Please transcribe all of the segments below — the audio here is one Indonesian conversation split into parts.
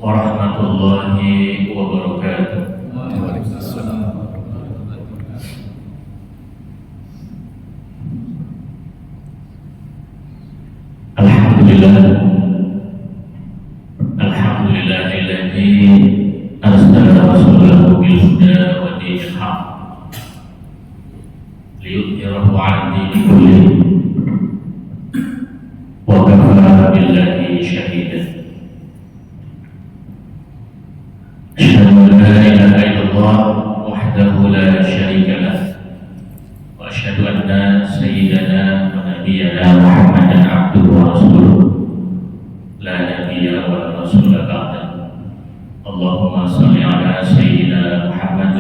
warahmatullahi wabarakatuh. Alhamdulillah, alhamdulillahilladzi arsala rasulahu bil huda wa dinil haqq liyudhhirahu 'ala dini kullih wa kafa billahi shahidan. Asyhadu an la ilaha illallah wahdahu la syarika lah wa asyhadu anna sayyidana wa nabiyyana Muhammadan abduhu wa rasuluh la nabiyya wa la rasula ba'da. Allahumma shalli ala sayyidina Muhammad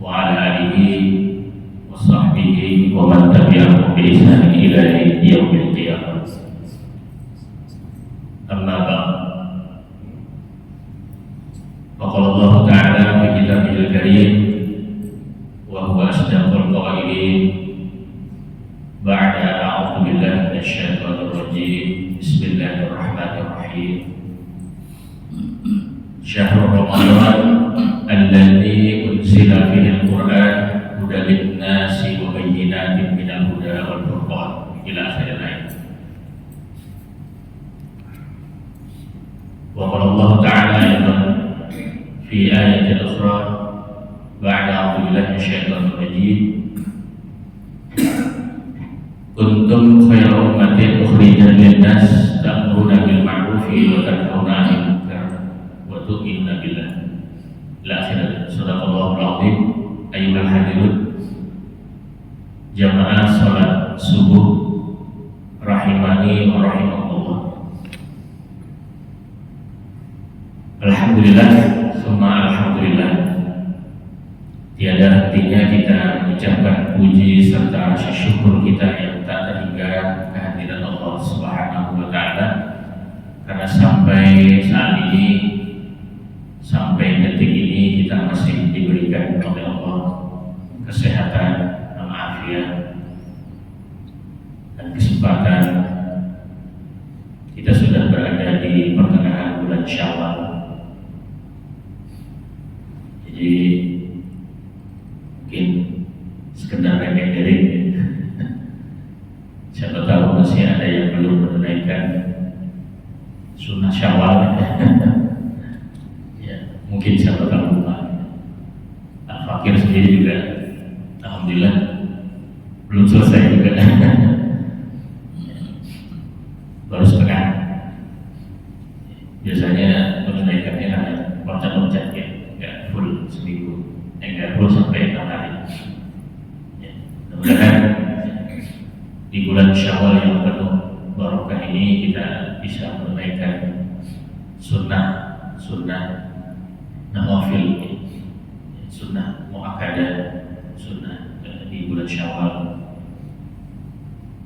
wa ala alihi wa sahbihi wa man tabi'ahum bi ihsan ila yaumil qiyamah. Amma ba'd. Qala Allah Ta'ala fi kitabihil karim wa huwa asdaqul qailin ba'da a'udzu billahi minasy syaithanir rajim. Bismillahirrahmanirrahim. Syahrul Ramadan alladzi unzila fihi al-Qur'an hudan lin-nasi wa bayyinatin minal huda wal furqan ila akhir ayat. Wa qala Allah Ta'ala aidan fi ayatin ukhra ba'da a'udzu billahi minasy syaithanir rajim. Kuntum khayra ummatin ukhrijat lin-nas ta'muruna bil ma'rufi wa tanhauna 'anil munkar wa tu'minuna billah. Ila akhir. Shadaqallahul 'azim. Ayyuhal hadirun, jamaah salat subuh rahimani wa rahimakumullah. Alhamdulillah, summa alhamdulillah. Tiada hentinya kita mengucapkan puji serta rasa syukur kita yang tak terhingga kehadiran Allah Subhanahu wa Ta'ala, karena sampai saat ini, sampai detik ini kita masih diberikan oleh Allah kesehatan, afiat, dan kesempatan. Kita sudah berada di pertengahan bulan Syawal. Jadi mungkin sekedar remeh-remeh, siapa tahu masih ada yang belum menunaikan sunnah Syawal. Ya, mungkin siapa tahu Pak Al-Fakir sendiri juga alhamdulillah belum selesai juga. Baru setengah. Biasanya menunaikannya hanya loncat-loncat ya, nggak full seminggu, nggak full sampai 6 hari. Ya, mudah-mudahan di bulan Syawal yang penuh barokah ini kita bisa menunaikan sunnah nawafil, sunnah muakkadah, sunnah di bulan Syawal,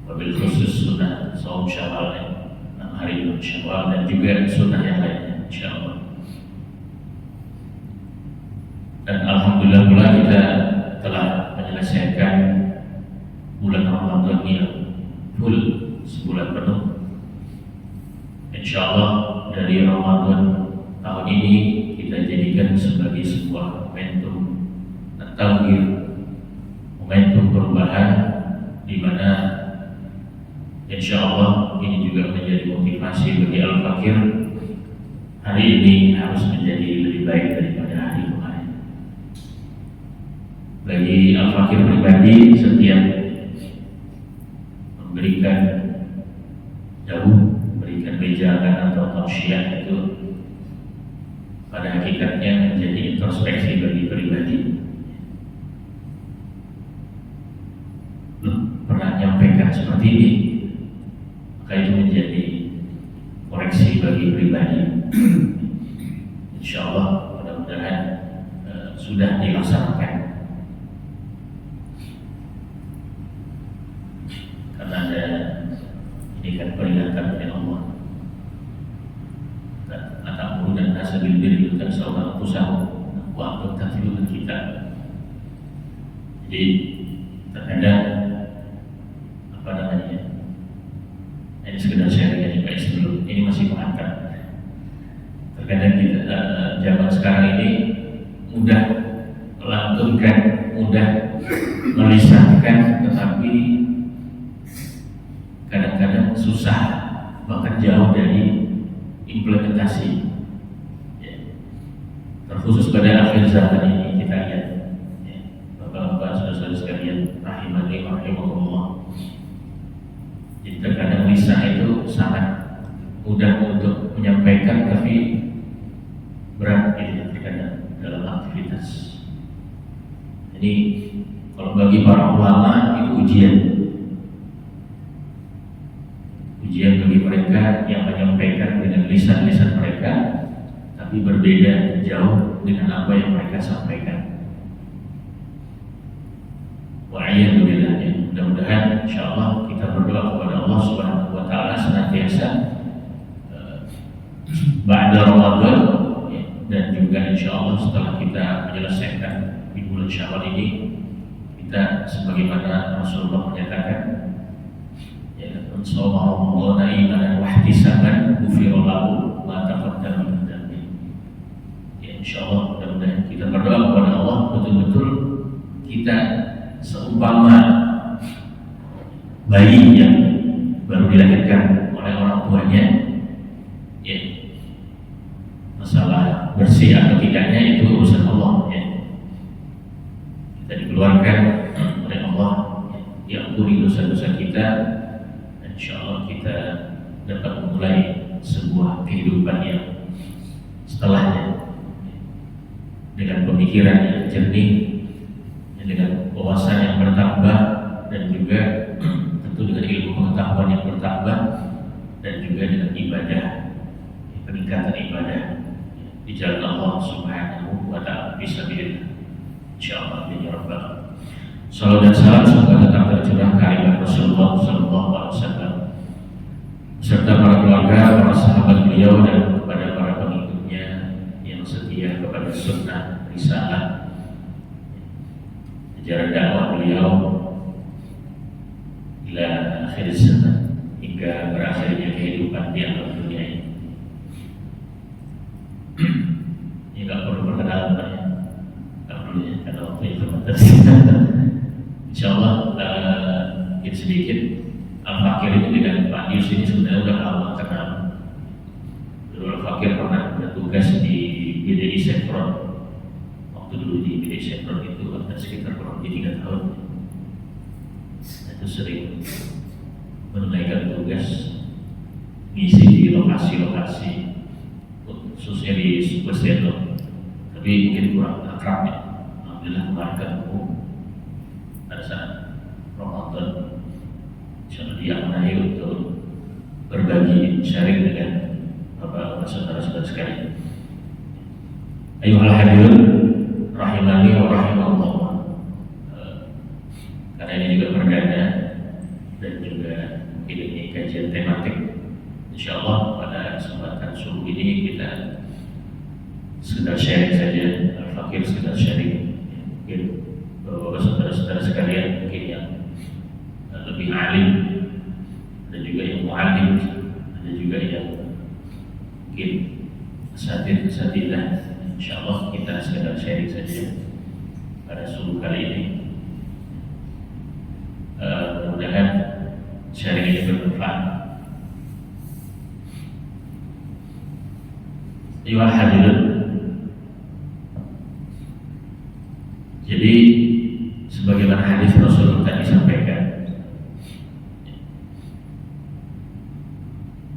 wabil khusus sunnah saum Syawal, 6 hari bulan Syawal, dan juga sunnah yang lainnya insyaallah. Dan alhamdulillah pula kita telah menyelesaikan bulan Ramadan yang full sebulan penuh. Insyaallah dari Ramadan tahun ini kita jadikan sebagai sebuah momentum at-taghyir, momentum perubahan, di mana insyaallah ini juga menjadi motivasi bagi Al-Fakir. Hari ini harus menjadi lebih baik daripada hari kemarin. Bagi Al-Fakir pribadi, setiap memberikan jauh, memberikan bejangan atau tausiah itu pada hakikatnya menjadi introspeksi bagi pribadi. Pernah nyampaikan seperti ini, maka itu menjadi koreksi bagi pribadi. Insyaallah mudah-mudahan sudah dilaksanakan, karena ada ini kan peringatan dari Allah. Atamuru dan nasabil birri dan saudara usaha wa antum kita. Jadi terkadang apa namanya, ini sekedar sharing aja guys, sebelum ini masih mengangkat. Terkadang kita zaman sekarang ini mudah melantunkan, mudah melisankan, tetapi kadang-kadang susah, bahkan jauh dari implementasi. Ya. Terkhusus pada akhir zaman ini kita lihat, ya, bapak-bapak, saudara-saudara sekalian, rahimani rahimahullah. Jadi terkadang lisan itu sangat mudah untuk menyampaikan, tapi berat gitu terkadang dalam aktivitas. Jadi kalau bagi para ulama itu ujian bagi mereka yang menyampaikan dengan lisan-lisan mereka, tapi berbeda jauh dengan apa yang mereka sampaikan. Wa'iyadu billah. Mudah-mudahan insyaallah kita berdoa kepada Allah Subhanahu wa taala senantiasa ba'da Ramadan, ya, dan juga insyaallah setelah kita menyelesaikan di bulan Syawal ini, kita sebagaimana Rasulullah menyatakan, man shoma Ramadhana imanan wa ihtisaban ghufira lahu ma taqaddama min dhanbi. Ya, insyaallah mudah-mudahan kita berdoa kepada Allah betul-betul kita seumpama bayi yang baru dilahirkan oleh orang tuanya. Ya, masalah bersih atau tidaknya itu urusan Allah, ya. Kita dikeluarkan oleh Allah, ya, diampuni dosa-dosa kita. InsyaAllah kita dapat memulai sebuah kehidupan yang setelahnya dengan pemikiran yang jernih, dengan wawasan yang bertambah, dan juga tentu dengan ilmu pengetahuan yang bertambah, dan juga dengan ibadah, peningkatan ibadah di jalan Allah Subhanahu wa ta'ala fisabilillah. InsyaAllah ya Rabbal. Salam dan salam semoga tetap tercurah kehadirat Rasulullah sallallahu alaihi wasallam serta para keluarga, para sahabat beliau, dan kepada para pengikutnya yang setia kepada sunnah risalah ajaran dakwah beliau ila akhir zaman, hingga berakhirnya kehidupan di alam dunia ini. Ini nggak perlu perkenalan, Pak, ya? Nggak perlu, ya, karena waktu itu terbatas. InsyaAllah sedikit Al-Fakir itu dengan Pak Yus ini sebenarnya udah lama kenal. Dulu Al-Fakir pernah bertugas di BDI Chevron. Waktu dulu di BDI Chevron itu ada sekitar kurang lebih 3 tahun. Itu sering menunaikan tugas ngisi di lokasi-lokasi, khususnya di Super Seattle. Tapi mungkin kurang akrab, ya. Alhamdulillah kemarin ketemu pada saat Ramadan. Insyaallah diamanahi untuk berbagi sharing dengan bapak-bapak saudara-saudara sekalian. Ayuhal hadirin rahimani wa rahimakumullah. Karena ini juga perdana dan juga mungkin ini kajian tematik. Insyaallah pada kesempatan subuh ini kita sekedar sharing saja. Al-Fakir sekedar sharing. Mungkin bapak-bapak saudara-saudara sekalian mungkin yang lebih alim, ada juga yang mu'alim, ada juga yang mungkin asatidz-asatidzah. InsyaAllah kita sekedar sharing saja pada subuh kali ini. Mudah-mudahan sharing ini bermanfaat. Ayuhal hadirin, jadi sebagaimana hadis Rasulullah tadi sampaikan,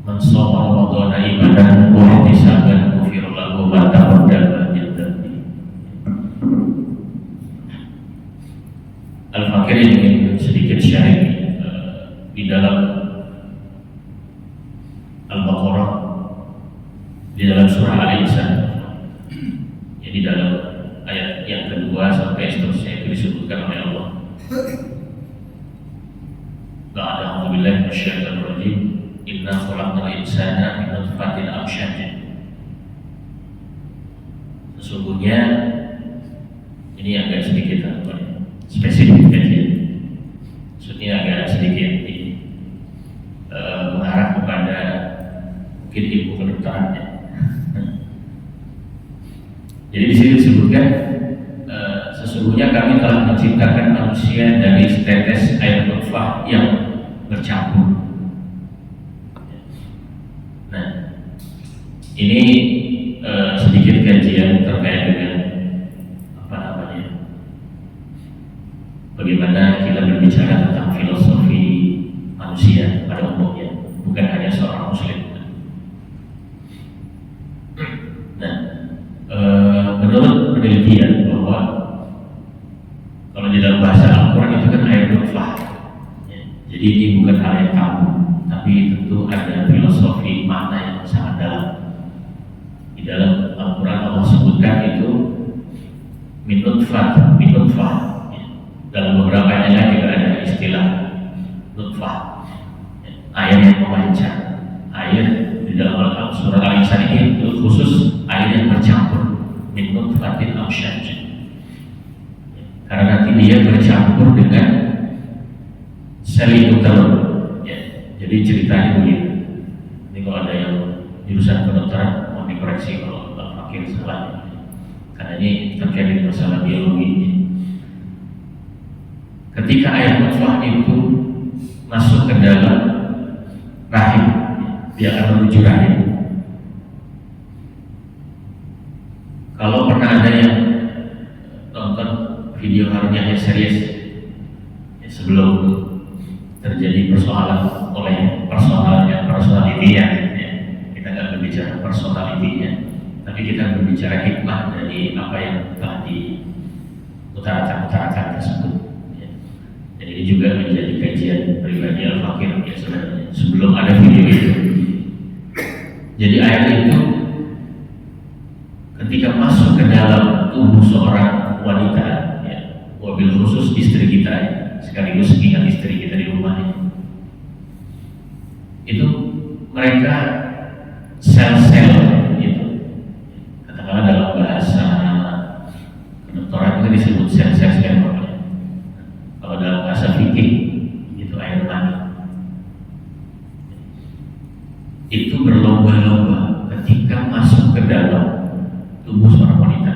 man shoma Ramadhana imanan wa ihtisaban ghufira lahu ma taqaddama min dhanbi. Al-Fakir ingin sedikit sharing di dalam Al-Baqarah, di dalam surah Al-Insan, ya, di dalam ayat yang kedua sampai seterusnya itu disebutkan oleh Allah. A'udzu billahi minasyaitonir rajim. Inna khalaqnal insana min nutfatin amsyaj. Sesungguhnya ini agak sedikit spesifik aja. Maksudnya agak sedikit mengarah kepada mungkin ilmu kedokteran, ya. Jadi di sini disebutkan sesungguhnya kami telah menciptakan manusia dari setetes air nutfah yang bercampur. Nah, ini sedikit kajian terkait dengan bagaimana kita berbicara tentang filosofi manusia pada umumnya, bukan hanya seorang muslim. Nah, menurut penelitian bahwa kalau di dalam bahasa Al-Quran itu kan air nutfah, ya. Jadi ini bukan hal yang tabu, tapi tentu ada filosofi makna yang sangat dalam. Di dalam Al-Quran Allah sebutkan itu min nutfah. Dalam beberapa ayat juga ada istilah nutfah, air yang memancar. Air di dalam surah Al-Insan ini khusus air yang bercampur, min nutfatin amsyaj, karena nanti dia bercampur dengan sel itu telur. Jadi ceritanya begini. Ini kalau ada yang jurusan kedokteran mau dikoreksi kalau fakir salah, karena ini terkait dengan masalah biologi. Ketika air nutfah itu masuk ke dalam rahim, dia akan menuju rahim. Kalau pernah ada yang nonton video Harun Yahya series sebelum terjadi persoalan oleh personalitinya, kita nggak berbicara personalitinya, tapi kita berbicara hikmah dari apa yang telah diutarakan tersebut. Jadi ini juga menjadi kajian pribadi Al-Fakir ya sebenarnya sebelum ada video itu. Jadi air itu ketika masuk ke dalam tubuh seorang wanita, ya, wabil khusus istri kita, ya, sekaligus ingat istri kita di rumah ini, itu mereka sel-sel itu, katakanlah dalam bahasa kedokteran itu disebut sel-sel sperma. Kalau dalam bahasa fikih itu air mani. Itu berlomba-lomba ketika masuk ke dalam tubuh seorang wanita.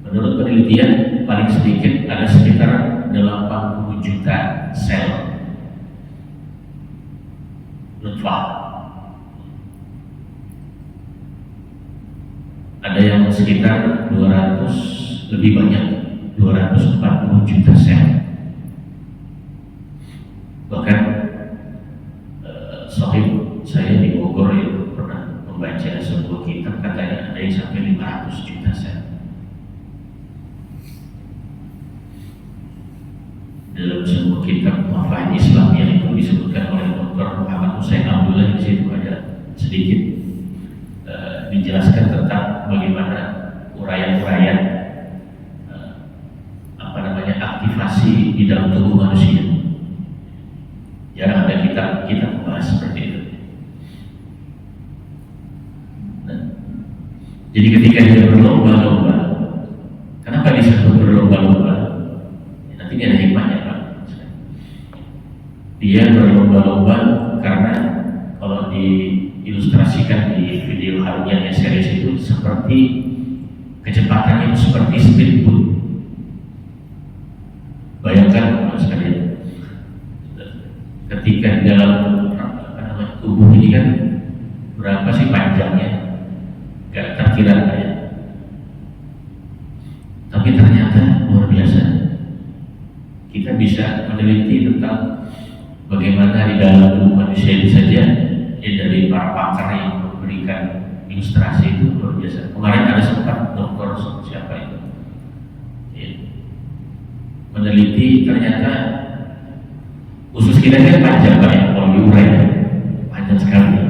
Menurut penelitian paling sedikit ada sekitar 80 juta sel nutfah. Ada yang sekitar 200 lebih banyak, 240 juta sel. Bahkan sahib saya di Bogor itu pernah membaca sebuah kitab, katanya ada yang sampai 500 juta sel. Dalam sebuah kitab Mafaid Islam yang itu disebutkan oleh Dr. Muhammad Hussein Abdullah, di situ ada sedikit dijelaskan tentang bagaimana uraian-uraian aktivasi di dalam tubuh manusia. Jarang ada kita membahas seperti itu. Nah, jadi ketika dia berlomba-lomba, kenapa disebut berlomba-lomba? Ya, nanti ini ada hikmahnya, Pak. Dia berlomba-lomba karena kalau diilustrasikan di video Harun Yahya series itu seperti kecepatannya itu seperti speedboat. Bayangkan kalau sekalian, ketika di dalam tubuh ini kan berapa sih panjangnya, gak terkira ya. Tapi ternyata luar biasa. Kita bisa meneliti tentang bagaimana di dalam tubuh manusia itu saja, ya, dari para pakar yang memberikan ilustrasi itu luar biasa. Kemarin ada sempat dokter siapa itu, ya, meneliti ternyata usus kita kan panjang banyak, kalau diurai panjang sekali.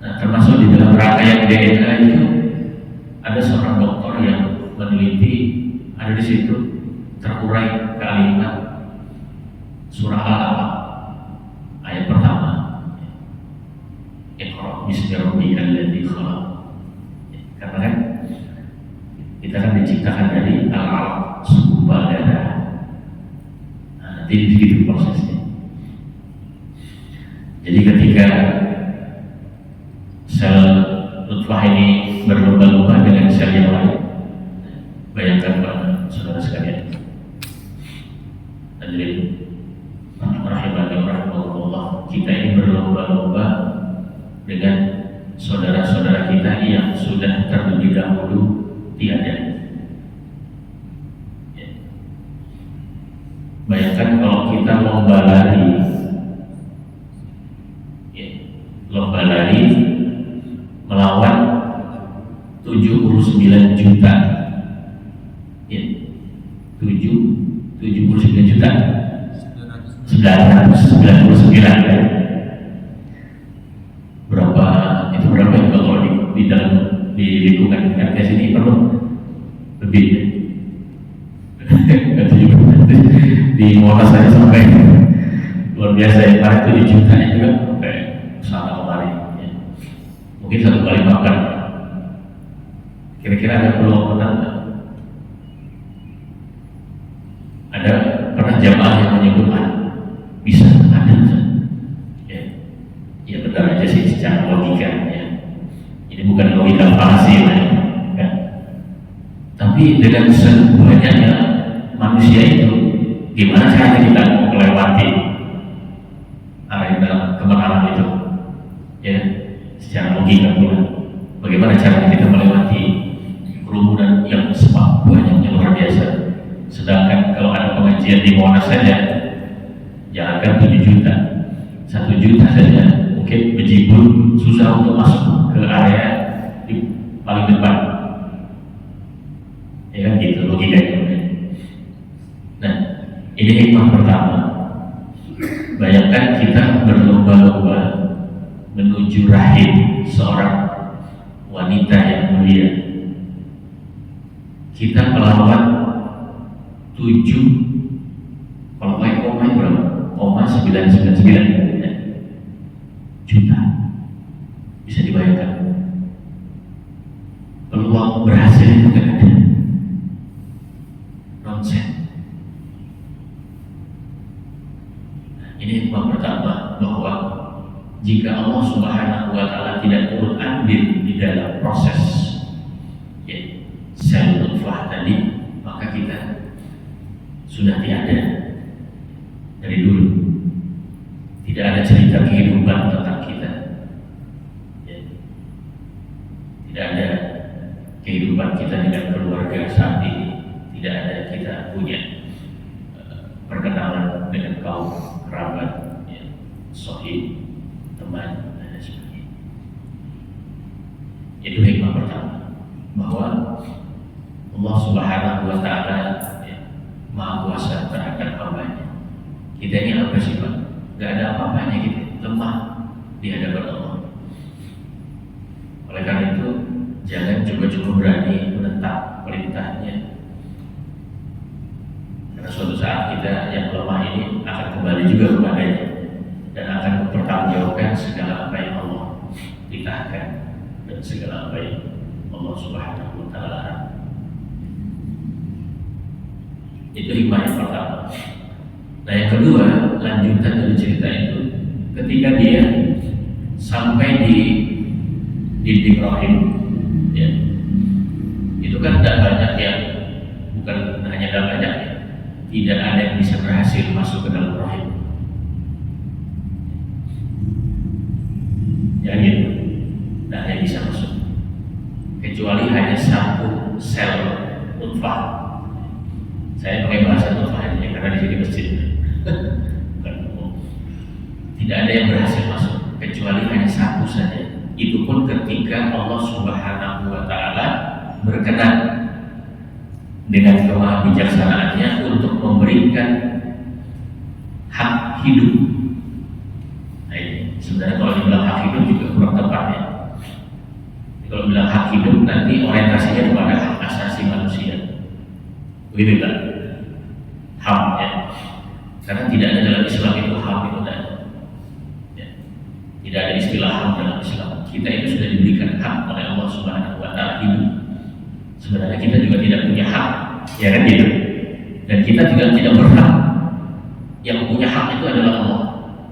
Nah, termasuk di dalam rangkaian DNA itu ada seorang dokter yang meneliti, ada di situ terurai kalimat surah Al-Alaq ayat pertama, Iqra bismi rabbikal ladzi khalaq. Karena kan kita kan diciptakan dari Al-Alaq, segumpal darah. Jadi begitu prosesnya. Jadi ketika sel nutfah ini berlomba-lomba dengan sel yang lain. Bayangkan Pak, saudara sekalian. Hadirin rahimani rahimahullah, kita ini berlomba-lomba dengan saudara-saudara kita yang sudah terlebih dahulu tiada. Ya. Bayangkan kalau kita lomba lari, ya, lomba lari melawan 79 juta, ya, 79 juta 999, ya. Berapa itu kalau di dalam di lingkungan RT sini perlu lebih, di Monas saja sampai luar biasa ya, kemarin 7 juta itu kan sampai sana kemari, ya. Mungkin 1 kali makan. Kira-kira ada peluang menang nggak? Ada pernah jamaah yang menyebut bisa ada, ya, ya benar aja sih secara logika, ya. Ini bukan logika falasi, ya. Tapi dengan sebanyaknya manusia itu, gimana caranya kita melewati arena kemenangan itu, ya, secara logika pula. Bagaimana caranya kita melewati kerumunan yang semakin banyaknya luar biasa. Sedangkan kalau ada pengajian di Monas saja, jangankan 7 juta, 1 juta saja mungkin bejibun susah untuk masuk ke area di paling depan, ya kan gitu logikanya. Nah, ini hikmah pertama. Bayangkan kita berlomba-lomba menuju rahim seorang wanita yang mulia. Kita melawan 7, kalau pakai koma berapa? 999 juta. Bisa dibayangkan. Peluang berhasil itu tidak ada. Nonsen. Nah, ini hikmah pertama, bahwa jika Allah Subhanahu wa Ta'ala tidak turut andil di dalam proses, ya, sel nutfah tadi, maka kita sudah tiada dari dulu. Tidak ada cerita kehidupan tentang kita, ya. Tidak ada kehidupan kita dengan keluarga saat ini. Tidak ada kita punya perkenalan dengan kaum kerabat, ya, sahib, teman, dan sebagainya. Itu hikmah pertama, bahwa Allah Subhanahu wa Ta'ala, ya, Maha Kuasa terhadap hamba-Nya. Kita ini apa sih Pak? Gak ada apa-apanya, kita lemah di hadapan Allah. Oleh karena itu, jangan coba-coba berani menentang perintahnya, karena suatu saat kita yang lemah ini akan kembali juga kepadanya dan akan mempertanggungjawabkan segala apa yang Allah perintahkan dan segala apa yang Allah Subhanahu wa Ta'ala. Itu hikmah yang pertama. Nah, yang kedua, lanjutan dari cerita itu, ketika dia sampai di dinding rahim, ya, itu kan tidak banyak yang, bukan hanya tidak banyak, ya, tidak ada yang bisa berhasil masuk ke dalam rahim. Ya gitu, tidak ada yang bisa masuk, kecuali hanya 1 sel nutfah. Saya pakai bahasa nutfah ini karena di sini masjid. Tidak ada yang berhasil masuk, kecuali hanya 1 saja. Itu pun ketika Allah Subhanahu wa Ta'ala berkenan dengan kemahabijaksanaannya untuk memberikan hak hidup. Nah, ini sebenarnya kalau dibilang hak hidup juga kurang tepat, ya. Kalau bilang hak hidup nanti orientasinya kepada hak asasi manusia. Begitu kan? HAM, ya. Karena tidak ada dalam Islam itu HAM itu tidak ada. Ya. Tidak ada istilah HAM dalam Islam. Kita itu sudah diberikan hak oleh Allah Subhanahu wa Ta'ala hidup. Sebenarnya kita juga tidak punya hak, ya kan gitu. Dan kita juga tidak berhak. Yang punya hak itu adalah Allah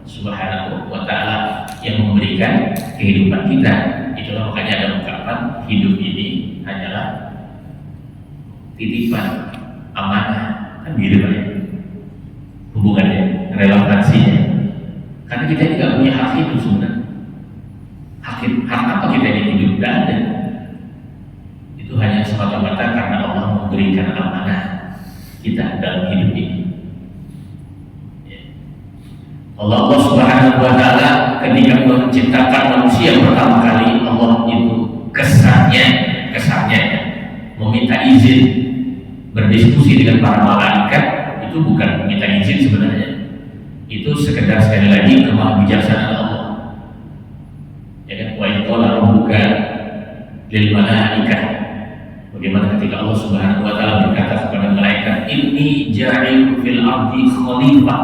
Subhanahu wa Ta'ala yang memberikan kehidupan kita. Itulah makanya ada muka hidup ini hanyalah titipan, amanah, kan gitu Pak ya hubungannya, relevansinya. Karena kita ini nggak punya hak hidup sebenarnya. Hak apa kita ini hidup? Tidak ada. Itu hanya semata-mata karena Allah memberikan amanah kita dalam hidup ini. Allah Subhanahu wa Ta'ala ketika menciptakan manusia pertama kali, Allah itu kesannya meminta izin berdiskusi dengan para malaikat. Itu bukan meminta izin sebenarnya, itu sekedar sekali lagi kemahabijaksanaan Allah. Ya kan, wa in qala rabbuka lil malaikah, bagaimana ketika Allah Subhanahu wa Ta'ala berkata kepada malaikat, inni ja'il fil ardi khalifah,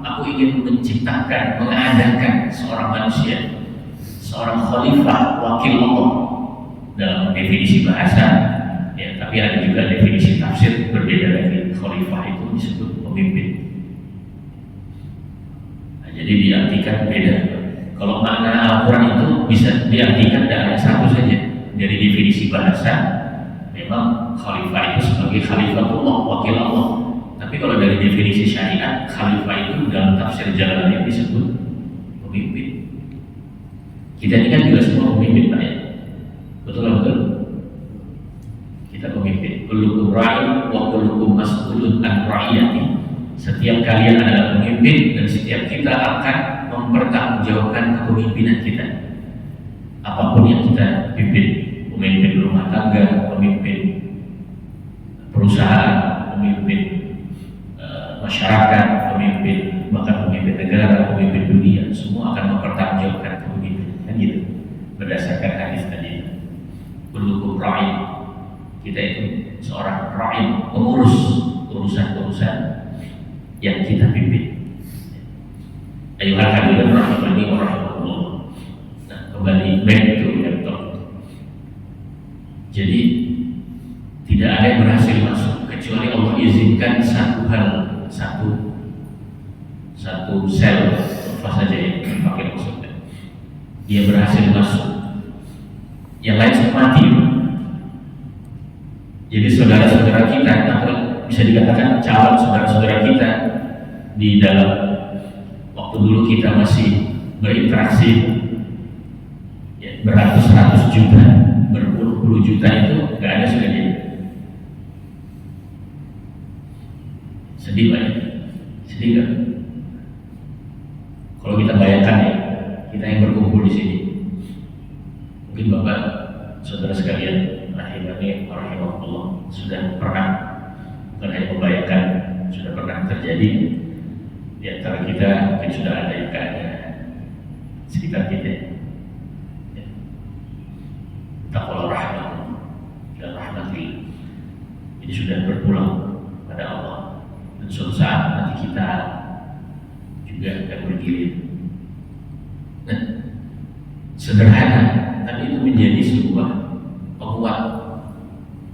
aku ingin menciptakan, mengadakan seorang manusia, seorang khalifah, wakil Allah. Dalam definisi bahasa ya, tapi ada juga definisi tafsir berbeda lagi. Khalifah itu disebut pemimpin. Nah, jadi diartikan beda. Kalau makna Al-Quran itu bisa diartikan tidak hanya satu saja. Dari definisi bahasa, memang khalifah itu sebagai khalifatullah, wakil Allah. Tapi kalau dari definisi syariat, khalifah itu dalam tafsir Jalalain disebut pemimpin. Kita ini kan juga semua pemimpin Pak ya. Betul. Kita pemimpin. Kullukum ra'in wa kullukum mas'ulun an ra'iyati. Setiap kalian adalah pemimpin dan setiap kita akan mempertanggungjawabkan kepemimpinan kita. Apapun yang kita pimpin, pemimpin rumah tangga, pemimpin perusahaan, pemimpin masyarakat, pemimpin bahkan pemimpin negara, pemimpin dunia, semua akan mempertanggungjawabkan kepemimpinan. Kan gitu. Berdasarkan hadis tadi. Kullukum ra'in, kita itu seorang ra'in, pengurus urusan-urusan yang kita pimpin. Ayuhal hadirin rahimani wa rahimakumullah. Nah, kembali back to laptop. Jadi tidak ada yang berhasil masuk kecuali Allah izinkan satu hal, satu sel apa saja yang pakai maksudnya. Dia berhasil masuk. Yang lain semua mati. Jadi saudara-saudara kita, atau bisa dikatakan calon saudara-saudara kita di dalam waktu dulu kita masih berinteraksi ya, beratus-ratus juta, berpuluh-puluh juta itu nggak ada sudah jadi. Sedih Pak ya? Sedih kan? Kalau kita bayangkan ya, kita yang berkumpul di sini, mungkin Bapak, saudara sekalian, rahimani wa rahimakumullah, sudah pernah, bukan hanya membayangkan, sudah pernah terjadi di antara kita, mungkin sudah ada yang keadaan sekitar kita ya. Taqwa rahmat dan rahmatillah, ini sudah berpulang pada Allah, dan suatu saat nanti kita juga akan bergilir. Nah, sederhana, tapi itu menjadi sebuah penguat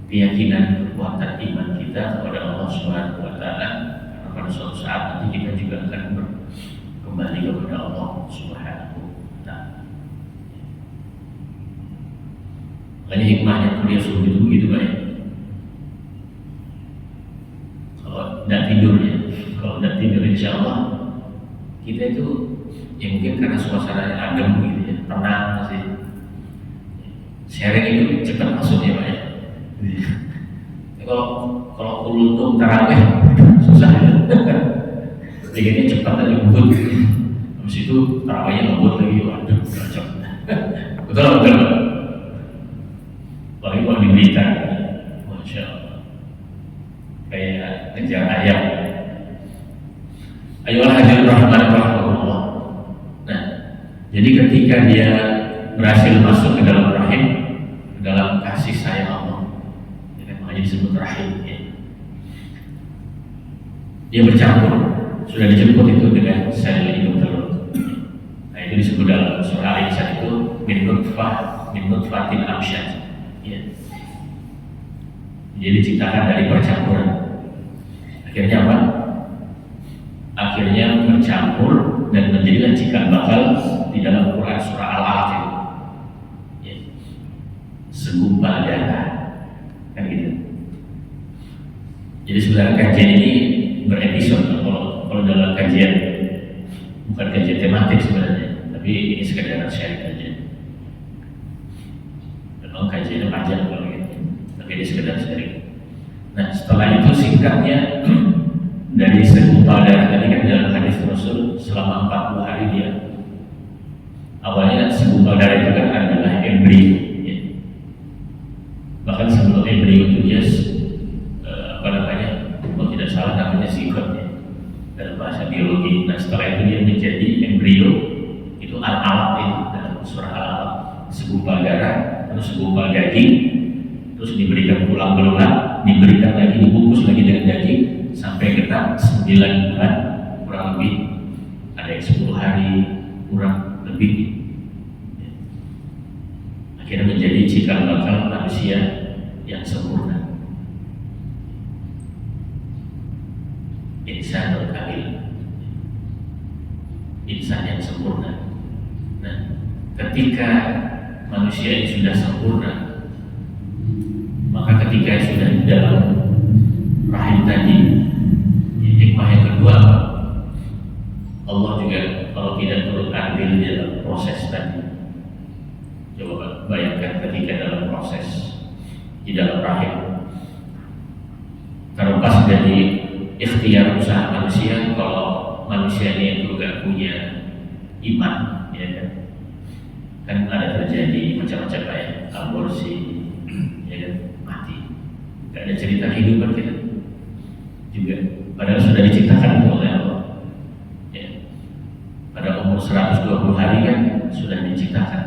keyakinan, kekuatan iman kita kepada Allah Subhanahu wa Ta'ala. Karena pada suatu saat nanti kita juga akan kembali kepada Allah Subhanahu wa Ta'ala. Makanya hikmahnya kuliah subuh itu begitu baik. Kalau tidak tidur ya, kalau tidak tidur insya Allah kita itu ya mungkin karena suasananya adem gitu ya, tenang masih. Sharing itu cepat masuknya Pak ya. Kalau kultum tarawih susah ya. Bikinnya cepat aja ngebut. Habis itu tarawihnya ngebut lagi, waduh cocok. Betul. Apalagi kalau di Blitar, Masya Allah, kayak ngejar ayam. Ayolah hadirin rahimani wa rahimakumullah. Nah, jadi ketika dia berhasil masuk ke dalam rahim, ke dalam kasih sayang Allah, makanya disebut rahim ya. Dia bercampur, sudah dijemput itu dengan sel induk telur. Nah, itu disebut dalam surah Al-Insan itu min nutfatin amsyad ya. Jadi diciptakan dari percampuran. Akhirnya apa? Akhirnya bercampur dan menjadilah cikal bakal di dalam Quran surah Al-Alaq itu ya. Segumpal segumpal darah, kan gitu. Jadi sebenarnya kajian ini berepisode. Kalau dalam kajian bukan kajian tematik sebenarnya, tapi ini sekedar sharing aja. Memang kajiannya panjang kalau gitu, tapi ini sekedar sharing. Nah setelah itu singkatnya dari segumpal darah tadi kan dalam hadis Rasul selama 40 hari dia. Awalnya segumpal darah itu kan adalah embrio, ya. Bahkan sebelum embrio itu dia kalau tidak salah namanya zigot, ya, dalam bahasa biologi. Nah setelah itu dia menjadi embrio, itu al-alaq itu dalam surah al-alaq, segumpal darah, terus segumpal daging, terus diberikan tulang belulang, diberikan lagi, dibungkus lagi dengan daging sampai genap 9 bulan kurang lebih, ada yang 10 hari kurang lebih. Akhirnya menjadi cikal bakal manusia yang sempurna, insan kamil, insan yang sempurna. Nah, ketika manusia ini sudah sempurna, maka ketika sudah di dalam rahim tadi, hikmah yang kedua, Allah juga kalau tidak turut andil dalam proses tadi. Coba bayangkan ketika dalam proses di dalam rahim, terlepas dari ikhtiar usaha manusia, kalau manusianya itu gak punya iman, ya kan ada terjadi macam-macam kayak aborsi, ya kan, mati, gak ada cerita kehidupan kita juga, padahal sudah diciptakan oleh Allah, ya. Pada umur 120 hari kan sudah diciptakan,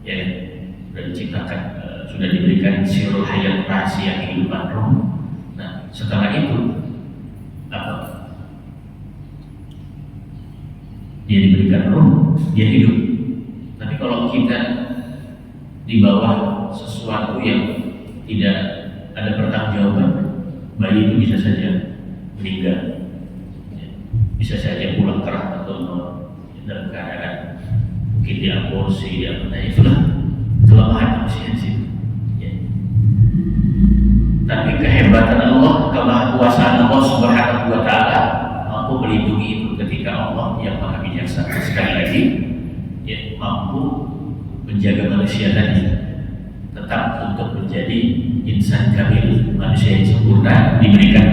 ya, sudah diciptakan, sudah diberikan sirul hayat, rahasia kehidupan roh. Nah, setelah itu apa? Dia diberikan roh, dia hidup. Tapi kalau kita di bawah sesuatu yang tidak ada pertanggungjawaban, bayi itu bisa saja meninggal, bisa saja pulang kerah atau dalam keadaan mungkin diaborsi, nah itulah kelemahan manusia sih. Ya. Tapi kehebatan Allah, kemahakuasaan Allah Subhanahu wa Ta'ala mampu melindungi itu ketika Allah yang Maha Bijaksana sekali lagi, ya, mampu menjaga manusia tadi tetap untuk menjadi insan kamil, manusia yang sempurna, diberikan,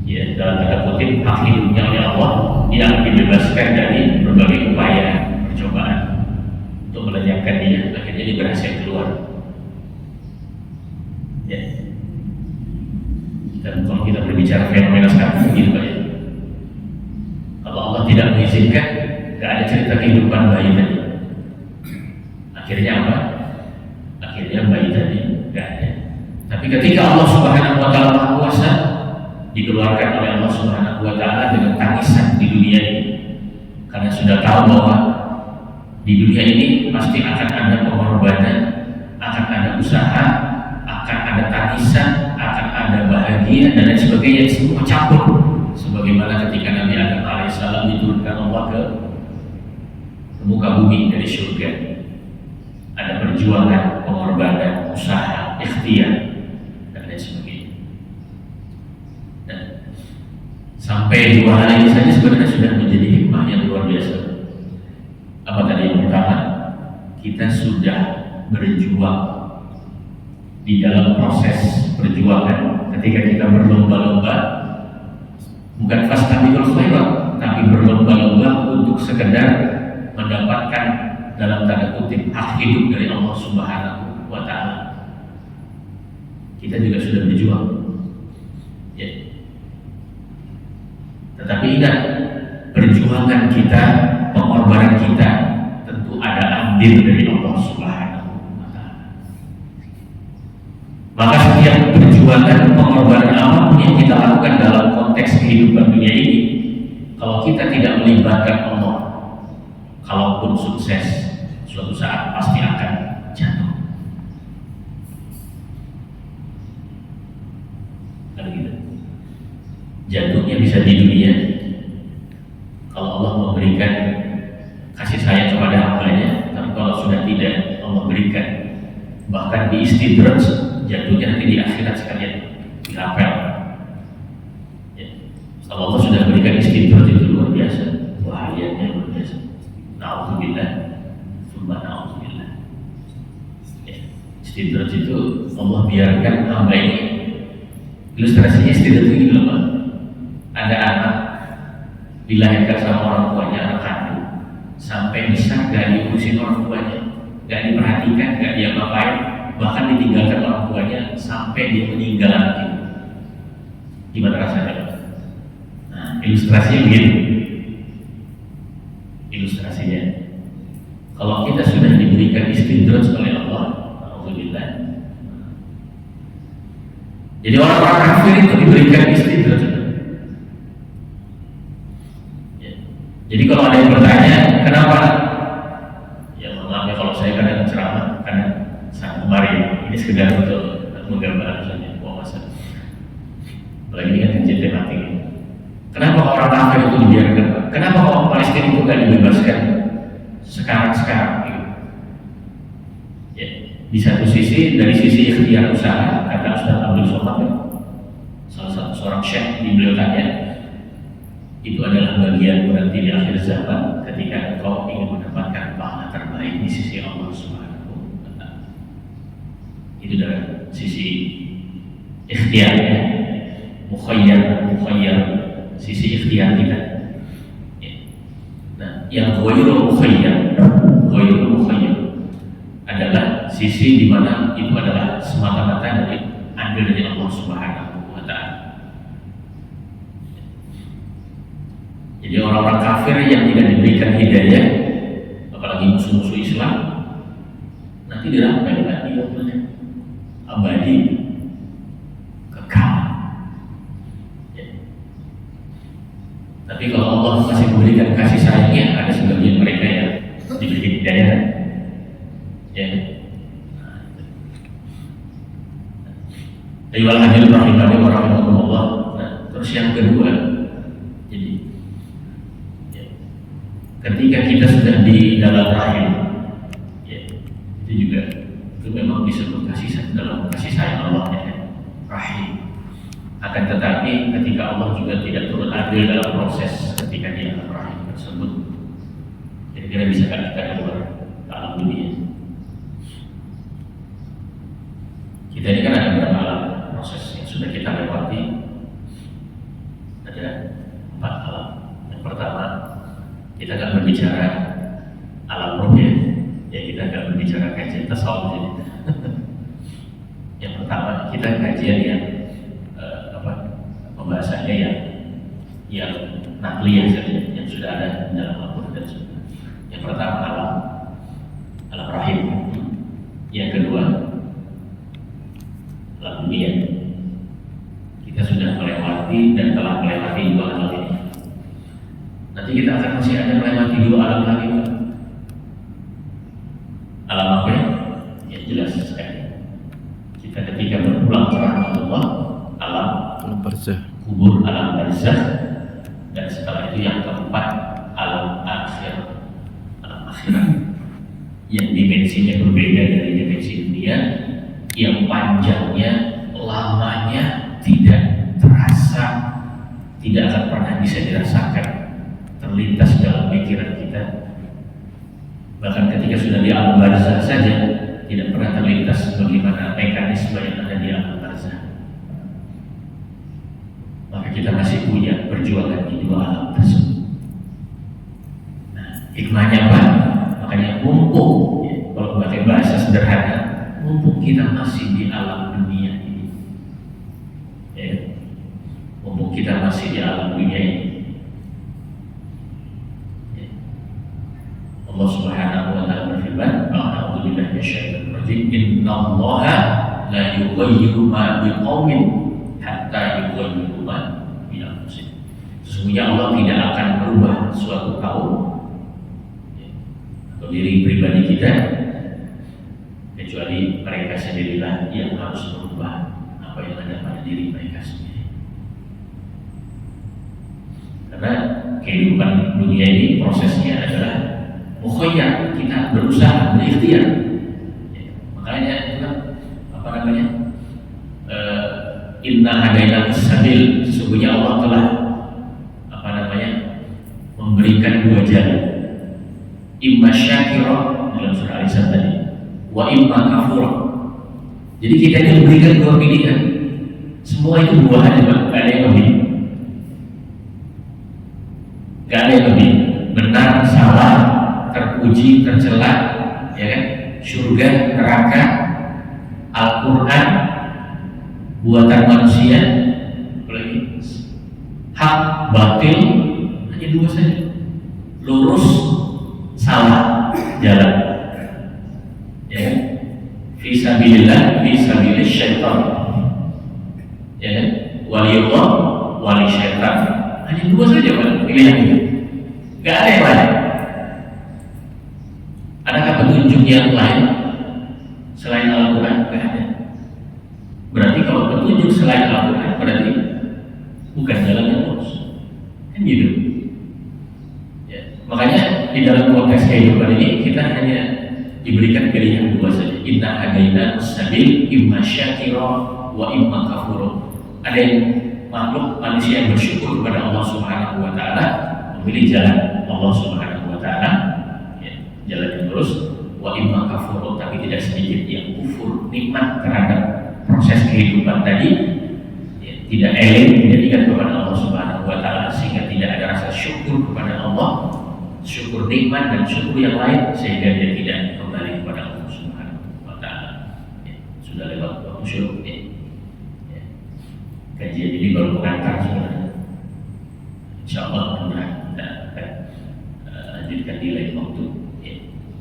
ya, dalam tanda kutip hak hidupnya oleh Allah, yang dibebaskan dari berbagai upaya percobaan untuk melenyapkan dia, akhirnya dia berhasil keluar, ya. Dan kalau kita berbicara fenomena sekarang begitu Pak, ya, kalau Allah tidak mengizinkan, tidak ada cerita kehidupan bayi tadi. Akhirnya apa? Akhirnya bayi tadi tidak ada. Tapi ketika Allah Subhanahu wa Ta'ala Maha Kuasa, dikeluarkan oleh Allah Subhanahu wa Ta'ala dengan tangisan di dunia ini, karena sudah tahu bahwa di dunia ini pasti akan ada pengorbanan, akan ada usaha, akan ada tangisan, akan ada bahagia dan lain sebagainya, semua campur. Sebagaimana ketika Nabi Adam alaihissalam diturunkan Allah ke muka bumi dari surga, ada perjuangan, pengorbanan, usaha, ikhtiar dan lain sebagainya. Dan sampai 2 hal ini saja sebenarnya sudah menjadi hikmah yang luar biasa. Apa tadi? Yang pertama, kita sudah berjuang di dalam proses perjuangan. Ketika kita berlomba-lomba, bukan fastabiqul khairat, tapi berlomba-lomba untuk sekedar mendapatkan dalam tanda kutip hak hidup dari Allah Subhanahu wa Ta'ala. Kita juga sudah berjuang, ya. Tetapi ingat, perjuangan kita, pengorbanan kita tentu ada andil dari Allah Subhanahu wa Ta'ala. Maka setiap perjuangan, pengorbanan apapun yang kita lakukan dalam konteks kehidupan dunia ini, kalau kita tidak melibatkan Allah, kalaupun sukses, suatu saat pasti akan jatuh. Kan gitu. Jatuhnya bisa di dunia. Kalau Allah memberikan kasih sayang kepada hambanya, tapi kalau sudah tidak Allah berikan bahkan di istidraj, jatuhnya nanti di akhirat sekalian dirapel. Ya. Kalau Allah sudah berikan istidraj itu luar biasa, bahayanya luar biasa. Na'udzubillah, summa na'udzubillah. Ya. Istidraj itu Allah biarkan hamba ini. Ilustrasinya istidraj itu apa? Ada anak dilahirkan sama orang tuanya, anak kandung, sampai besar gak diurusin orang tuanya, gak diperhatikan, gak diapa-apain, bahkan ditinggalkan orang tuanya sampai dia meninggal nanti. Gimana rasanya? Nah, ilustrasinya begini. Ilustrasinya, kalau kita sudah diberikan istidraj oleh Allah, alhamdulillah. Jadi orang-orang kafir itu diberikan istidraj. Jadi kalau ada yang bertanya, kenapa? Ya maaf ya kalau saya kadang ceramah, karena saat kemarin ini sekedar untuk menggambarkan saja, wawasan. Apalagi ini kan kajian tematik. Kenapa orang kafir itu dibiarkan? Kenapa orang Palestina itu gak dibebaskan sekarang? Gitu? Ya, di satu sisi, dari sisi ikhtiar usaha, kata Ustaz Abdul Somad, salah satu seorang syekh di beliau tanya, itu adalah bagian berarti di akhir zaman ketika engkau ingin mendapatkan pahala terbaik di sisi Allah Subhanahu wa Ta'ala. Itu dari sisi ikhtiar, mukhayyar, sisi ikhtiar kita. Nah, yang ghairu mukhayyar adalah sisi di mana itu adalah semata-mata dari ambil dari Allah Subhanahu wa Ta'ala. Jadi orang-orang kafir yang tidak diberikan hidayah, apalagi musuh-musuh Islam, nanti dirapel lagi abadi, kekal. Ya. Tapi kalau Allah masih memberikan kasih sayangnya, ada sebagian mereka yang diberikan hidayah. Ya. Ayyuhal hadirin rahimani wa rahimakumullah. Nah, terus yang kedua, ketika kita sudah di dalam rahim, ya, itu juga itu memang disebut dalam kasih sayang Allah, ya, rahim. Akan tetapi ketika Allah juga tidak turut adil dalam proses ketika di dalam rahim tersebut, kira-kira bisa kan kita keluar ke alam dunia? Kita ini kan ada beberapa alam proses yang sudah kita lewati, ada 4 alam. Yang pertama, kita akan berbicara alam roh, ya kita akan berbicara kajian tasawuf. Yang pertama kita kajian yang pembahasannya yang nakliyah saja, yang sudah ada dalam Al-Quran dan Sunnah. Yang pertama alam rahim, yang kedua alam dunia. Kita sudah melewati dan telah melewati 2 alam ini. Nanti kita akan masih ada melewati 2 alam lagi. Alam apa ya? Ya jelas sekali. Kita ketika berpulang ke rahmat Allah, alam barzakh, kubur, alam barzakh, dan setelah itu yang keempat alam akhir, alam akhirat, yang dimensinya berbeda dari dimensi dunia, yang panjangnya, lamanya tidak terasa, tidak akan pernah bisa dirasakan, terlintas dalam pikiran kita. Bahkan ketika sudah di alam barzakh saja tidak pernah terlintas bagaimana mekanisme yang ada di alam barzakh. Maka kita masih punya perjuangan di 2 alam tersebut. Nah, hikmahnya apa? Makanya mumpung, ya, kalau pakai bahasa sederhana, mumpung kita masih di alam dunia ini, ya, mumpung kita masih di alam dunia ini, Allah Subhanahu wa Ta'ala berfirman, "A'udzubillahi minasyaitonir rajim. Innallaha la yughayyiru ma biqaumin hatta yughayyiru ma bi anfusihim." Sesungguhnya Allah tidak akan merubah suatu kaum, atau diri pribadi kita, kecuali mereka sendirilah yang harus merubah apa yang ada pada diri mereka sendiri. Karena kehidupan dunia ini prosesnya adalah mukhayyar, kita berusaha, berikhtiar. Ya, makanya Inna hadaina sabil, sesungguhnya Allah telah memberikan dua jalan, imma syakira dalam surah Al-Insan tadi, wa imma kafura. Jadi kita diberikan dua pilihan, semua itu buah aja, gak ada yang lebih, gak ada yang lebih, benar salah, terpuji tercela, ya kan, surga neraka, Al-Quran buatan manusia, apalagi hak batil, hanya dua saja, lurus salah jalan, ya kan, fisabilillah fisabilis syaitan, ya kan, waliyullah wali syaitan, hanya dua saja Pak pilihan itu, nggak ada yang lain. Adakah petunjuk yang lain selain Al-Quran? Nggak ada. Berarti kalau petunjuk selain Al-Quran berarti bukan jalan yang lurus, kan gitu. Makanya di dalam konteks kehidupan ini kita hanya diberikan pilihan dua saja. Inna hadaina sabil, imma syakira wa imma kafura. Ada yang makhluk manusia yang bersyukur kepada Allah Subhanahu wa taala, memilih jalan Allah Subhanahu wa taala, ya, jalan yang lurus, wa imma kafura, tapi tidak sedikit yang kufur nikmat terhadap proses kehidupan tadi, ya, tidak eling, tidak ingat kepada Allah Subhanahu wa taala, sehingga tidak ada rasa syukur kepada Allah, syukur nikmat dan syukur yang lain, sehingga dia tidak kembali kepada Allah Subhanahu wa taala. Ya, sudah lewat waktu syukur, ya. Ya. Kajian ini baru pengantar sebenarnya. Insyaallah mudah kita akan lanjutkan di lain waktu. Ya,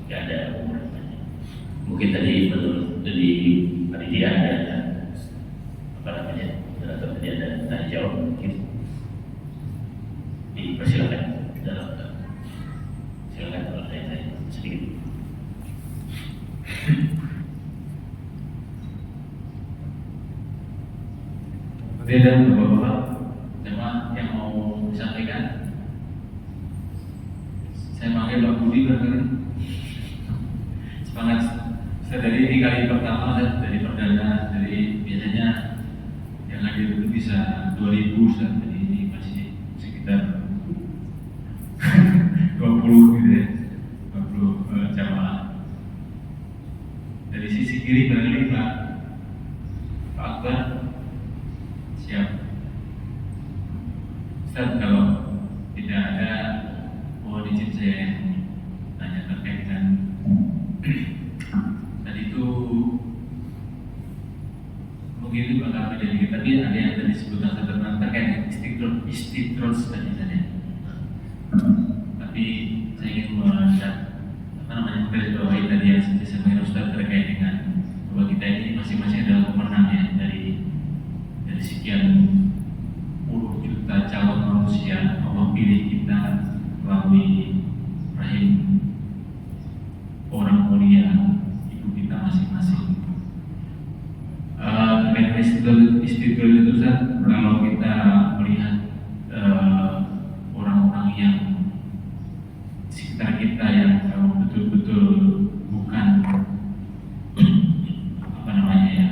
tidak ada umur. Mungkin tadi menurut dari panitia ada apa namanya? Tadi ada tanya jawab mungkin. Dipersilakan dalam. Silakan kalau saya sedikit. Oke, dan Bapak-bapak, jemaah yang mau disampaikan, saya panggil Pak Budi barangkali. Semangat. Saya dari ini kali pertama, dari perdana, dari biasanya yang hadir itu bisa 2000, jadi ini masih sekitar 20 gitu ya, 20 jamaah. Dari sisi kiri barangkali Pak Akbar, siap. Ustaz, kalau tidak ada, mohon izin saya tanya terkait dengan tadi itu, mungkin itu bakal menjadi kita, tapi ada yang tadi sebutkan tentang terkait istiqrol tadi tadi. Tapi saya ingin melihat menggarisbawahi tadi yang disampaikan Ustaz terkait dengan bahwa kita ini masing-masing adalah pemenang ya, dari sekian puluh juta calon manusia. Allah pilih kita melalui rahim orang mulia ibu kita masing-masing. Terkait istiqlal itu Ustaz, kalau kita melihat orang-orang yang sekitar kita yang betul-betul bukan apa namanya ya,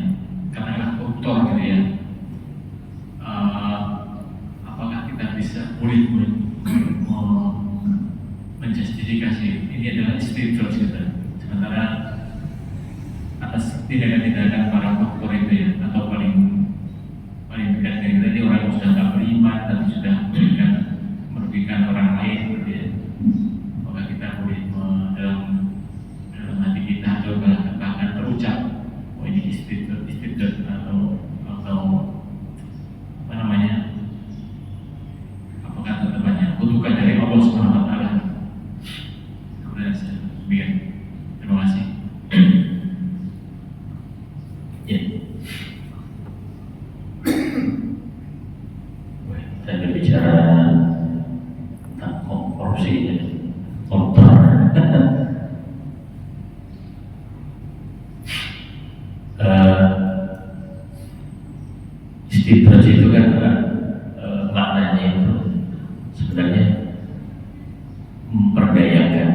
karena koruptor gitu ya, apakah kita bisa boleh menjustifikasi ini adalah istiqlal kita, sementara atas tindakan-tindakan para koruptor itu ya, atau paling dekat dengan kita ini orang yang sudah tak beriman tapi sudah merugikan orang lain gitu ya. Kita boleh dalam hati kita atau bahkan terucap, oh ini istiqlal atau apa namanya, apakah tetapnya kutukan dari Allah Subhanahu wa taala. Kemudian saya biar terima kasih. Ya. Saya berbicara tentang korupsi ini. Istiqlal itu kan maknanya itu sebenarnya memperdayakan.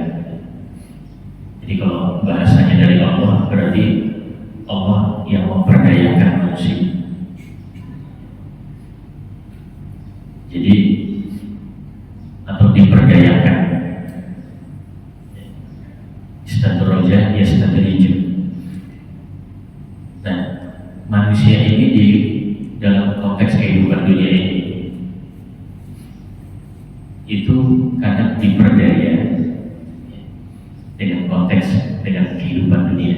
Jadi kalau bahasanya dari Allah berarti Allah yang memperdayakan manusia. manusia ini di dalam konteks kehidupan dunia ini itu kadang diperdaya dengan konteks dengan kehidupan dunia.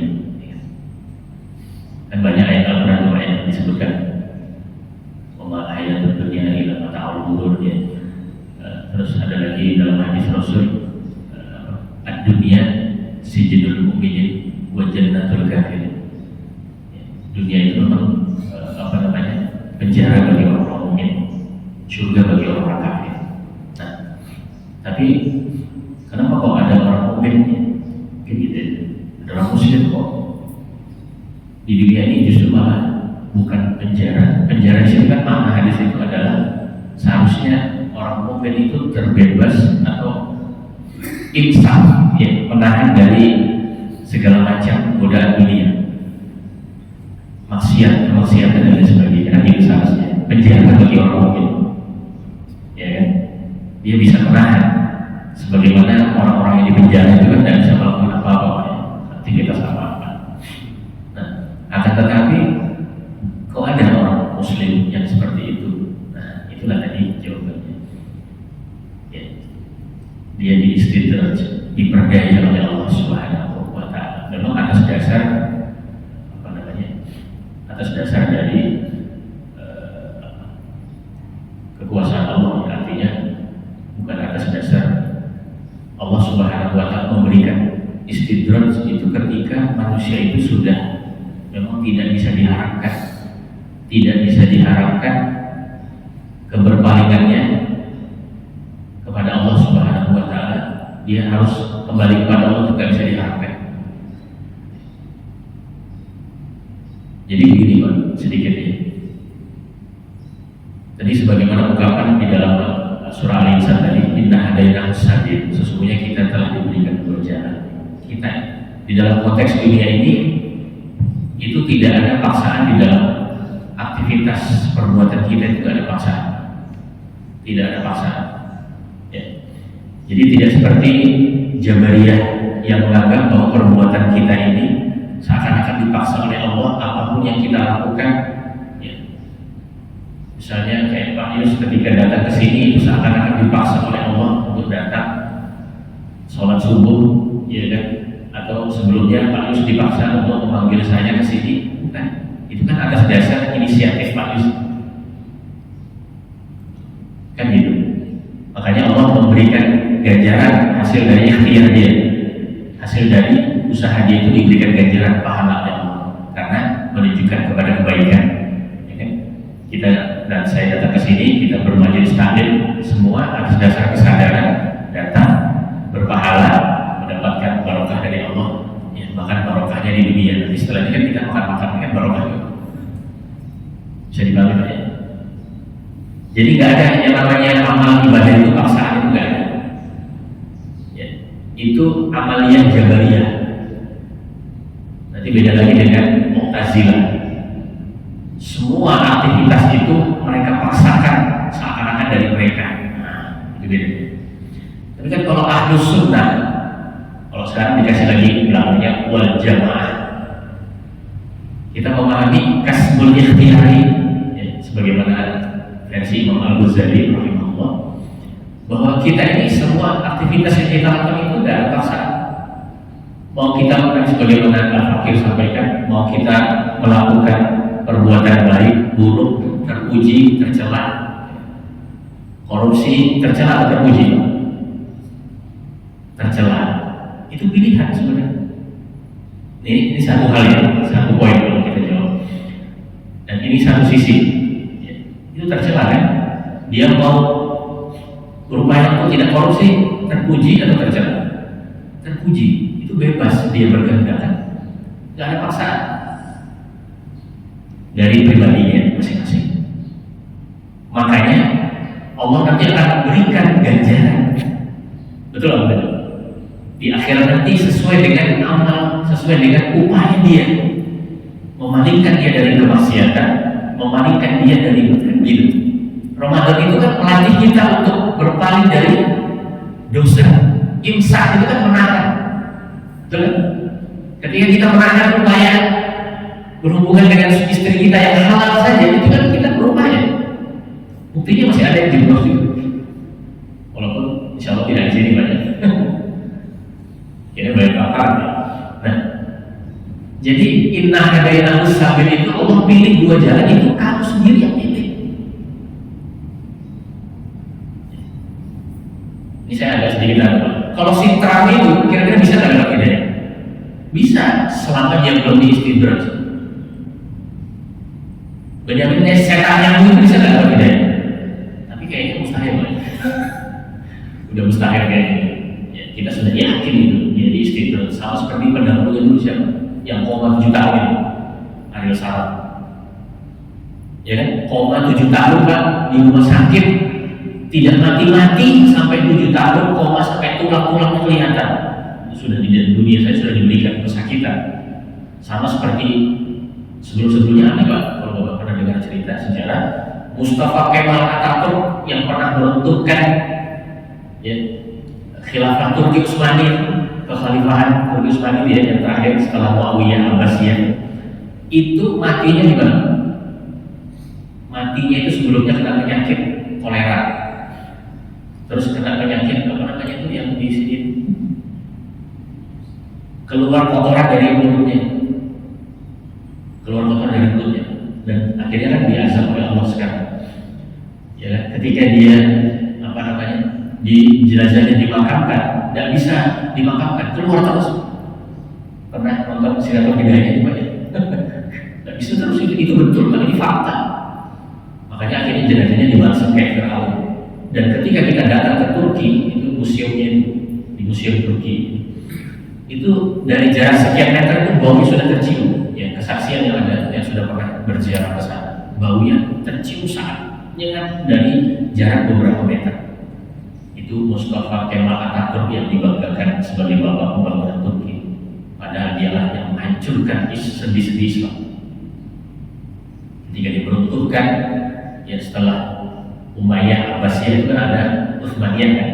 Kan banyak ayat Al-Quran yang disebutkan wama hayatud dunya illa mata'ul ghurur ya. Terus ada lagi dalam hadis Rasul ad-dunya sijnul mu'minin wa jannatul kafirin. Dunia itu memang penjara bagi orang mukmin, surga bagi orang kafir. Nah, tapi kenapa kok ada orang mukmin gitu? Ada orang muslim kok di dunia ini justru malah bukan penjara. Penjara di sini kan makna hadis itu adalah seharusnya orang mukmin itu terbebas atau imsak, ya, menahan dari segala macam godaan dunia, kemaksiatan dan lain sebagainya. Itu seharusnya penjara bagi orang mukmin, ya kan? Dia bisa menahan, sebagaimana orang-orang yang di penjara itu kan tidak bisa melakukan apa-apa, ya, aktivitas apa-apa. Nah, akan tetapi kok ada orang muslim yang seperti itu? Nah, itulah tadi jawabannya. Ya. Dia diistidraj, diperdaya oleh Allah Subhanahu wa Ta'ala. Memang atas dasar dari kekuasaan Allah, artinya bukan atas dasar Allah Subhanahu wa Ta'ala memberikan istidraj itu ketika manusia itu sudah memang tidak bisa diharapkan keberpalingannya kepada Allah Subhanahu wa Ta'ala. Dia harus kembali kepada Allah, itu tidak bisa diharapkan. Jadi begini Pak, sedikit ya. Tadi sebagaimana ungkapan di dalam surah Al-Insan tadi, inna hadainahu sabil, sesungguhnya kita telah diberikan dua jalan. Kita di dalam konteks dunia ini itu tidak ada paksaan di dalam aktivitas perbuatan kita, itu tidak ada paksaan. Tidak ada paksaan. Ya. Jadi tidak seperti Jabariyah yang menganggap bahwa perbuatan kita ini seakan-akan dipaksa oleh Allah, apapun yang kita lakukan, ya. Misalnya kayak Pak Yus ketika datang ke sini itu seakan-akan dipaksa oleh Allah untuk datang sholat subuh, ya kan? Atau sebelumnya Pak Yus dipaksa untuk memanggil saya ke sini, bukan? Itu kan atas dasar inisiatif Pak Yus, kan gitu. Makanya Allah memberikan ganjaran hasil dari ikhtiar dia, hasil dari usaha dia itu diberikan ganjaran pahala oleh Allah karena menunjukkan kepada kebaikan. Ya kan? Kita dan saya datang ke sini, kita bermajelis taklim semua atas dasar kesadaran datang berpahala, mendapatkan barokah dari Allah. Ya, bahkan barokahnya di dunia. Nanti setelah ini kan kita makan kan barokah juga. Bisa dibalik ya. Jadi nggak ada yang namanya amal ibadah itu paksaan, itu nggak ada. Ya, itu amaliyah Jabariyah. Nanti beda lagi dengan Mu'tazilah. Semua aktivitas itu mereka paksakan seakan-akan dari mereka. Nah, itu beda. Tapi kan kalau Ahlus Sunnah, kalau sekarang dikasih lagi belakangnya wal jamaah, kita memahami kasbul ikhtiyari, ya, sebagaimana versi Imam Al-Ghazali rahimahullah, bahwa kita ini semua aktivitas yang kita lakukan itu tidak ada paksaan. Mau kita lakukan sebagaimana Al-Fakir sampaikan, mau kita melakukan perbuatan baik, buruk, terpuji, tercela, korupsi, tercela atau terpuji? Tercela. Itu pilihan sebenarnya. Ini satu hal ya, satu poin kalau kita jawab. Dan ini satu sisi. Itu tercela kan? Dia mau berupaya untuk tidak korupsi, terpuji atau tercela? Terpuji, itu bebas dia berkehendak, nggak ada paksaan dari pribadinya masing-masing. Makanya Allah nanti akan berikan ganjaran, betul atau betul? Di akhirat nanti sesuai dengan amal, sesuai dengan upaya dia, memalingkan dia dari kemaksiatan, memalingkan dia dari gitu. Ramadan itu kan melatih kita untuk berpaling dari dosa. Imsak itu kan menahan. Betul? Ketika kita menahan upaya berhubungan dengan istri kita yang halal saja itu kan kita berupaya. Buktinya masih ada yang jumlah juga. Walaupun insya Allah tidak di sini banyak. Ini banyak pakar. Nah, jadi inna hadainahu sabil itu Allah pilih dua jalan itu kamu sendiri yang pilih. Ini saya agak sedikit agak. Kalau sintra itu kira-kira bisa nggak dapat hidayah? Bisa, selama dia belum diistidraj. Benyamin setan yang itu bisa nggak dapat hidayah? Tapi kayaknya mustahil. Udah mustahil kayaknya. Ya, kita sudah yakin itu dia diistidraj. Sama seperti pendahulu dulu siapa? Yang koma 7 tahun itu, Ariel Sarat. Ya kan, koma 7 tahun kan di rumah sakit, tidak mati-mati sampai 7 tahun, koma sampai tulang-tulangnya kelihatan. Sudah di dunia saya sudah diberikan kesakitan. Sama seperti sebelum-sebelumnya ada Pak, kalau Bapak pernah dengar cerita sejarah Mustafa Kemal Atatürk yang pernah menentukan ya, khilafah Turki Utsmani, kekhalifahan Turki Utsmani dia yang terakhir setelah Muawiyah Abbasiyah, itu matinya di mana? Matinya itu sebelumnya kena penyakit kolera, terus kena penyakit apa namanya itu yang di sini keluar kotoran dari mulutnya, dan akhirnya kan diazab oleh Allah sekarang. Ya, ketika dia apa namanya di jenazahnya dimakamkan, tidak bisa dimakamkan, keluar terus. Pernah nonton Siratul Hidayah juga ya? Tidak bisa terus, itu betul kan, ini fakta. Makanya akhirnya jenazahnya dibalas kayak Fir'aun. Dan ketika kita datang ke Turki, itu museumnya di museum Turki, itu dari jarak sekian meter itu baunya sudah tercium. Ya, kesaksian yang ada yang sudah pernah berziarah ke sana, baunya tercium saat nyengat dari jarak beberapa meter. Itu Mustafa Kemal Atatürk yang dibanggakan sebagai bapak pembangunan Turki. Padahal dialah yang menghancurkan sendi-sendi Islam. Ketika diperuntukkan, ya setelah Umayyah Abbasiyah itu kan ada Utsmaniyah kan,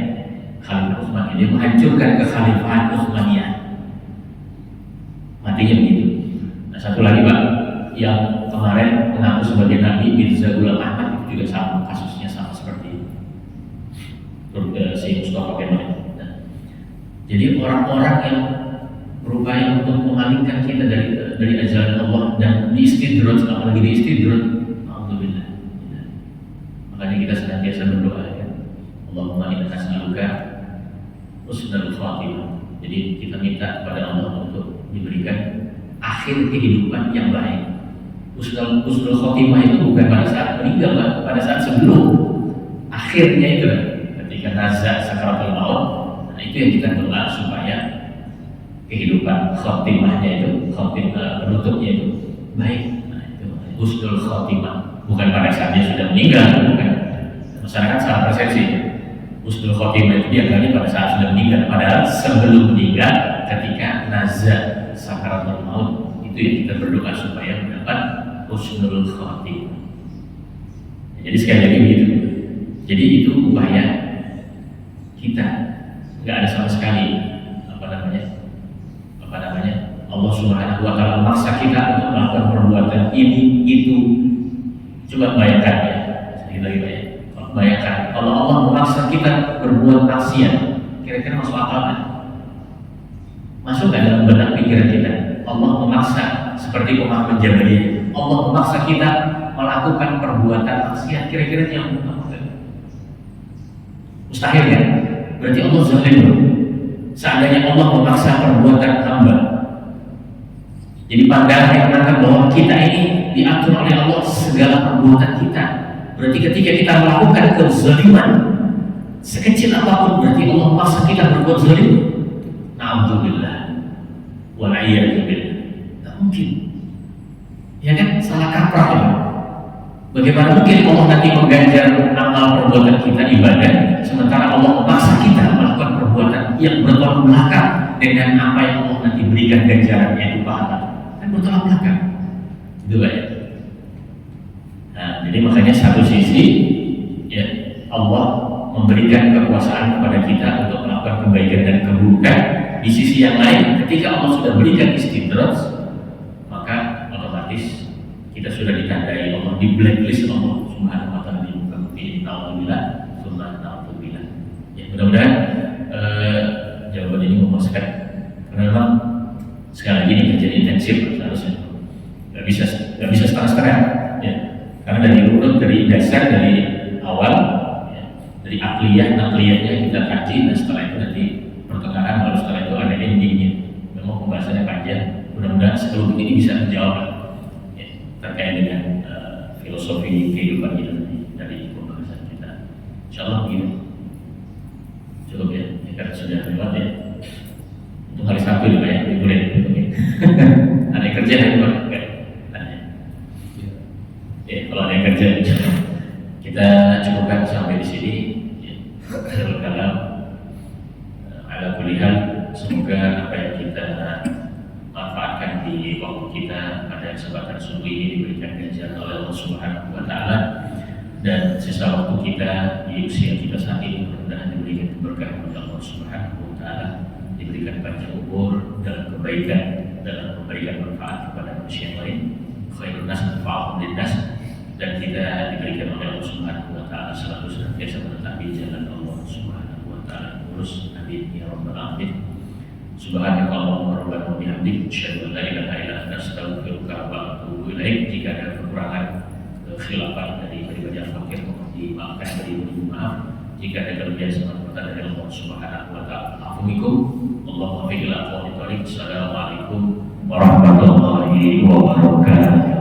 Khalifah Utsman, dia menghancurkan kekhalifahan Utsmaniyah. Matinya begitu. Nah, satu lagi Pak, yang kemarin mengaku sebagai Nabi, Mirza Ghulam Ahmad, itu juga sama kasusnya, sama seperti itu. Si Mustafa Kemal. Nah, jadi orang-orang yang berupaya untuk mengalihkan kita dari ajaran Allah dan diistidraj, apalagi diistidraj, alhamdulillah. Makanya kita senantiasa berdoa ya, Allahumma inna nas'aluka husnul khatimah. Jadi kita minta kepada Allah untuk diberikan akhir kehidupan yang baik. Husnul khotimah itu bukan pada saat meninggal, pada saat sebelum akhirnya itu, ketika nazar sakaratul maut. Nah, itu yang kita doa supaya kehidupan khotimahnya itu, penutupnya itu baik. Nah, itu husnul khotimah, bukan pada saat dia sudah meninggal, bukan. Masyarakat salah persepsi. Husnul khotimah itu dianggapnya pada saat sudah meninggal, padahal sebelum meninggal, ketika nazar sakaratul maut, itu yang kita berdoa supaya mendapat husnul khotimah. Jadi sekali lagi begitu. Jadi itu upaya kita, nggak ada sama sekali apa namanya Allah Subhanahu Wa Taala memaksa kita untuk melakukan perbuatan ini itu. Coba bayangkan ya, sekali lagi bayangkan kalau Allah memaksa kita berbuat maksiat, kira-kira masuk akal kan? Masuk nggak dalam benak pikiran kita? Allah memaksa seperti pemahaman Jabariyah. Allah memaksa kita melakukan perbuatan maksiat, kira-kira yang mustahil ya? Berarti Allah zalim. Seandainya Allah memaksa perbuatan hamba, jadi pandangan yang menganggap bahwa kita ini diatur oleh Allah segala perbuatan kita. Berarti ketika kita melakukan kezaliman sekecil apapun, berarti Allah memaksa kita berbuat zalim. Na'udzubillah wal'iyadzubillah. Tak mungkin. Ya kan, salah kaprah ya. Bagaimana mungkin Allah nanti mengganjar amal perbuatan kita ibadah, sementara Allah memaksa kita melakukan perbuatan yang bertolak belakang dengan apa yang Allah nanti berikan ganjaran, yaitu pahala. Kan bertolak belakang. Itu ya. Nah, jadi makanya satu sisi ya Allah memberikan kekuasaan kepada kita untuk melakukan kebaikan dan keburukan. Di sisi yang lain, ketika Allah sudah berikan istidraj, maka otomatis di blacklist Allah Subhanahu wa taala di muka bumi. Alhamdulillah, alhamdulillah. Ya, mudah-mudahan jawaban ini memuaskan. Karena memang sekali lagi ini kerjaan intensif seharusnya. Gak bisa setengah-setengah. Ya. Karena dari dasar dari awal, ya, dari nakliyahnya kita kaji, dan setelah itu nanti pertengahan, lalu setelah itu ada endingnya. Memang pembahasannya panjang. Mudah-mudahan seluruh ini bisa menjawab, ya, terkait dengan filosofi kehidupan kita dari pembahasan kita. Insyaallah begitu. Cukup ya, karena sudah lewat ya. Untuk hari Sabtu ya Pak ya, boleh. Ada yang kerja ya Pak? Ya, kalau ada yang kerja, kita cukupkan sampai di sini. Kalau ada pilihan, semoga apa yang kita manfaatkan di waktu kita pada kesempatan subuh ini diberikan ganjaran oleh Allah Subhanahu wa taala, dan sisa waktu kita di usia kita saat ini mudah-mudahan diberikan keberkahan oleh Allah Subhanahu wa taala, diberikan panjang umur dalam kebaikan, dalam memberikan manfaat kepada manusia yang lain, khairun nas anfa'uhum linnas, dan kita diberikan oleh Allah Subhanahu wa taala selalu senantiasa menetapi jalan Allah Subhanahu wa taala lurus. Amin ya rabbal alamin. Subhanakallahumma rabbana wa bihamdika asyhadu an la ilaha illa anta astaghfiruka wa atubu ilaik. Jika ada kekurangan khilafan dari pribadi al-fakir, mohon dimaafkan, dari maaf. Jika ada kelebihan semata dari Allah Subhanahu wa taala. Afumikum Allahumma fi ila aqwamit thariq. Assalamualaikum warahmatullahi wabarakatuh.